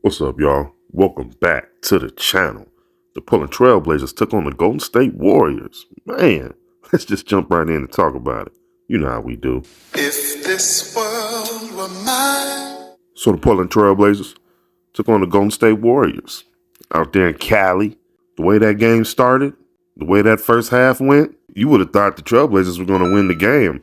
What's up, y'all? Welcome back to the channel. The Portland Trail Blazers took on the Golden State Warriors. Man, let's just jump right in and talk about it. You know how we do. If this world were mine. So the Portland Trail Blazers took on the Golden State Warriors out there in Cali. The way that game started, the way that first half went, you would have thought the Trailblazers were going to win the game.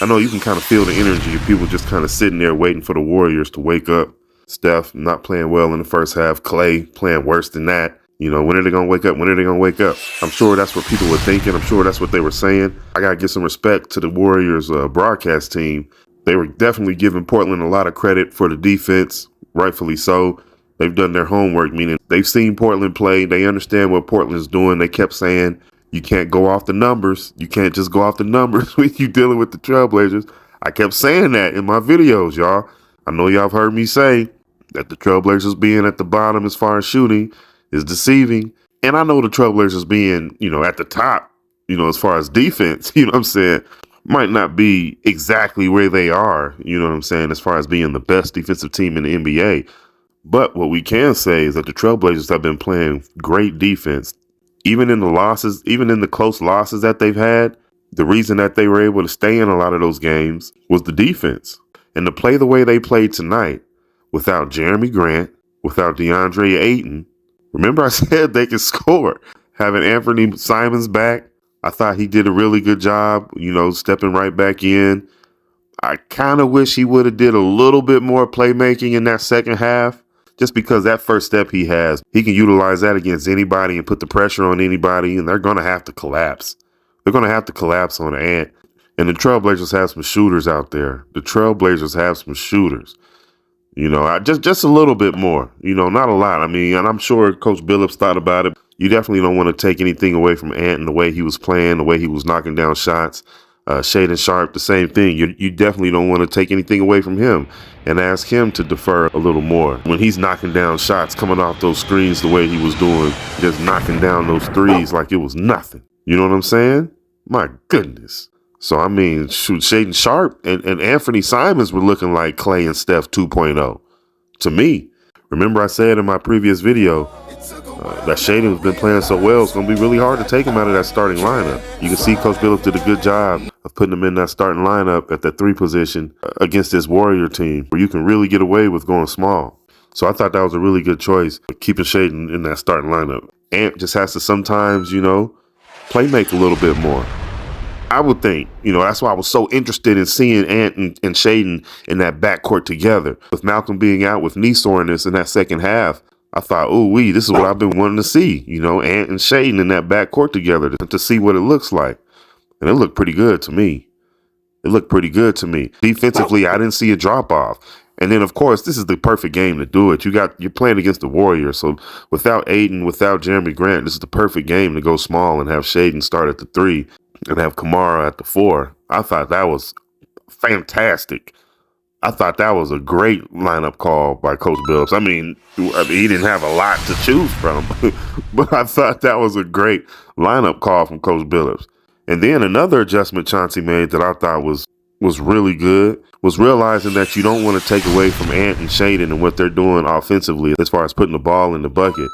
I know you can kind of feel the energy of people just kind of sitting there waiting for the Warriors to wake up. Steph not playing well in the first half. Clay playing worse than that. You know, when are they going to wake up? When are they going to wake up? I'm sure that's what people were thinking. I'm sure that's what they were saying. I got to give some respect to the Warriors broadcast team. They were definitely giving Portland a lot of credit for the defense, rightfully so. They've done their homework, meaning they've seen Portland play. They understand what Portland's doing. They kept saying, you can't go off the numbers. You can't just go off the numbers when you dealing with the Trailblazers. I kept saying that in my videos, y'all. I know y'all have heard me say that the Trailblazers being at the bottom as far as shooting is deceiving. And I know the Trailblazers being, at the top, as far as defense, what I'm saying, might not be exactly where they are, what I'm saying, as far as being the best defensive team in the NBA. But what we can say is that the Trailblazers have been playing great defense. Even in the losses, even in the close losses that they've had, the reason that they were able to stay in a lot of those games was the defense. And to play the way they played tonight, without Jeremy Grant, without DeAndre Ayton, remember I said they could score. Having Anthony Simons back, I thought he did a really good job, stepping right back in. I kind of wish he would have did a little bit more playmaking in that second half. Just because that first step he has, he can utilize that against anybody and put the pressure on anybody, and they're going to have to collapse. They're going to have to collapse on Ant. And the Trailblazers have some shooters out there. The Trailblazers have some shooters. Just a little bit more. Not a lot. I mean, and I'm sure Coach Billups thought about it. You definitely don't want to take anything away from Ant and the way he was playing, the way he was knocking down shots. Shaedon Sharpe, the same thing. You definitely don't want to take anything away from him and ask him to defer a little more. When he's knocking down shots, coming off those screens the way he was doing, just knocking down those threes like it was nothing. You know what I'm saying? My goodness. So, I mean, shoot, Shaedon Sharpe and Anthony Simons were looking like Clay and Steph 2.0 to me. Remember I said in my previous video, that Shaedon has been playing so well, it's going to be really hard to take him out of that starting lineup. You can see Coach Billups did a good job of putting him in that starting lineup at that 3 position against this Warrior team where you can really get away with going small. So I thought that was a really good choice, keeping Shaedon in that starting lineup. Ant just has to sometimes, play make a little bit more. I would think, that's why I was so interested in seeing Ant and Shaedon in that backcourt together. With Malcolm being out with knee soreness in that second half, I thought, this is what I've been wanting to see, Ant and Shaedon in that backcourt together to see what it looks like. And it looked pretty good to me. Defensively, I didn't see a drop off. And then, of course, this is the perfect game to do it. You're playing against the Warriors. So without Ayton, without Jeremy Grant, this is the perfect game to go small and have Shaedon start at the 3 and have Kamara at the 4. I thought that was fantastic. I thought that was a great lineup call by Coach Billups. I mean, he didn't have a lot to choose from, but I thought that was a great lineup call from Coach Billups. And then another adjustment Chauncey made that I thought was really good was realizing that you don't want to take away from Ant and Shaedon and what they're doing offensively as far as putting the ball in the bucket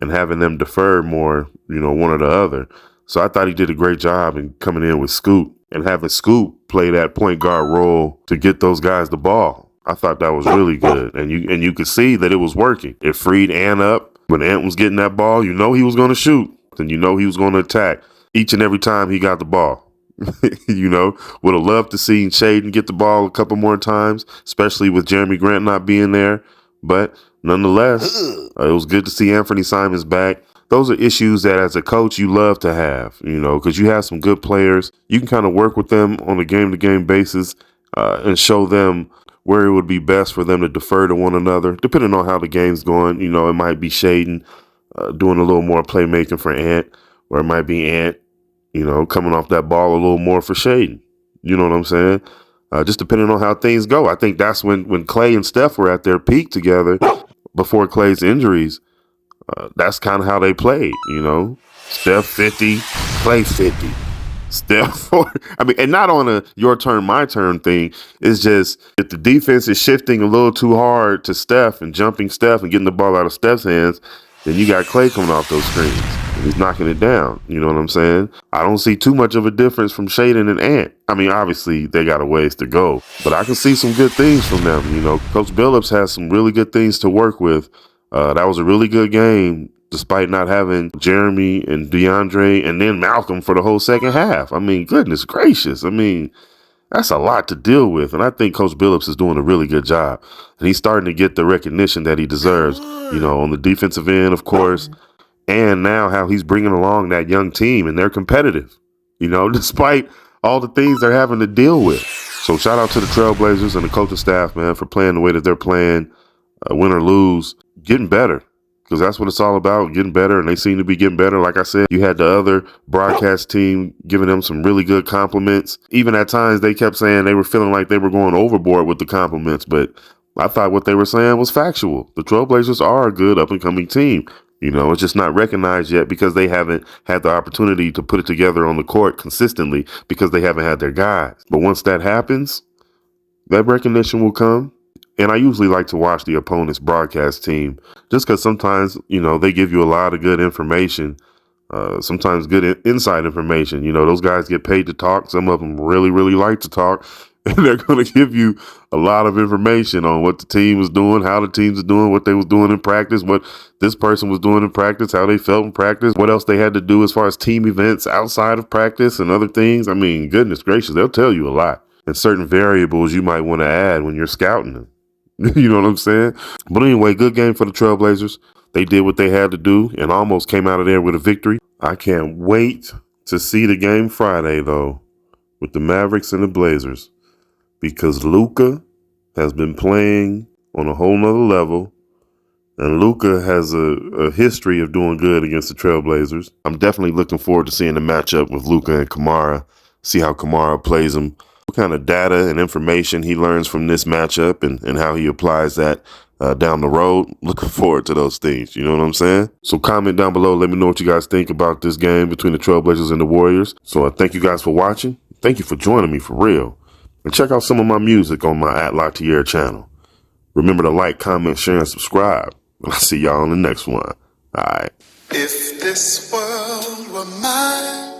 and having them defer more, one or the other. So I thought he did a great job in coming in with Scoot and having Scoot play that point guard role to get those guys the ball. I thought that was really good. And you could see that it was working. It freed Ant up. When Ant was getting that ball, he was going to shoot. And he was going to attack each and every time he got the ball. Would have loved to see Shaedon get the ball a couple more times, especially with Jeremy Grant not being there. But nonetheless, it was good to see Anthony Simons back. Those are issues that as a coach you love to have, because you have some good players. You can kind of work with them on a game-to-game basis and show them where it would be best for them to defer to one another, depending on how the game's going. It might be Shaedon doing a little more playmaking for Ant, or it might be Ant, coming off that ball a little more for Shaedon. You know what I'm saying? Just depending on how things go. I think that's when Clay and Steph were at their peak together before Clay's injuries. That's kind of how they played, Steph 50, Clay 50. Steph, I mean, and not on a your turn, my turn thing. It's just if the defense is shifting a little too hard to Steph and jumping Steph and getting the ball out of Steph's hands, then you got Clay coming off those screens. And he's knocking it down. You know what I'm saying? I don't see too much of a difference from Shaedon and Ant. I mean, obviously, they got a ways to go, but I can see some good things from them. You know, Coach Billups has some really good things to work with. That was a really good game, despite not having Jeremy and DeAndre and then Malcolm for the whole second half. I mean, goodness gracious. I mean, that's a lot to deal with. And I think Coach Billups is doing a really good job. And he's starting to get the recognition that he deserves, you know, on the defensive end, of course. And now how he's bringing along that young team and they're competitive, you know, despite all the things they're having to deal with. So shout out to the Trailblazers and the coaching staff, man, for playing the way that they're playing, win or lose, getting better. Because that's what it's all about, getting better, and they seem to be getting better. Like I said, you had the other broadcast team giving them some really good compliments. Even at times, they kept saying they were feeling like they were going overboard with the compliments, but I thought what they were saying was factual. The Trailblazers are a good up-and-coming team. You know, it's just not recognized yet because they haven't had the opportunity to put it together on the court consistently because they haven't had their guys. But once that happens, that recognition will come. And I usually like to watch the opponent's broadcast team just because sometimes, you know, they give you a lot of good information, sometimes good inside information. You know, those guys get paid to talk. Some of them really, really like to talk. And they're going to give you a lot of information on what the team was doing, how the teams are doing, what they was doing in practice, what this person was doing in practice, how they felt in practice, what else they had to do as far as team events outside of practice and other things. I mean, goodness gracious, they'll tell you a lot. And certain variables you might want to add when you're scouting them. You know what I'm saying? But anyway, good game for the Trailblazers. They did what they had to do and almost came out of there with a victory. I can't wait to see the game Friday, though, with the Mavericks and the Blazers, because Luka has been playing on a whole nother level, and Luka has a history of doing good against the Trailblazers. I'm definitely looking forward to seeing the matchup with Luka and Kamara, see how Kamara plays him, what kind of data and information he learns from this matchup and how he applies that down the road. Looking forward to those things. You know what I'm saying? So comment down below. Let me know what you guys think about this game between the Trailblazers and the Warriors. So I thank you guys for watching. Thank you for joining me for real. And check out some of my music on my @LaTierre channel. Remember to like, comment, share, and subscribe. And I'll see y'all on the next one. All right. If this world were mine,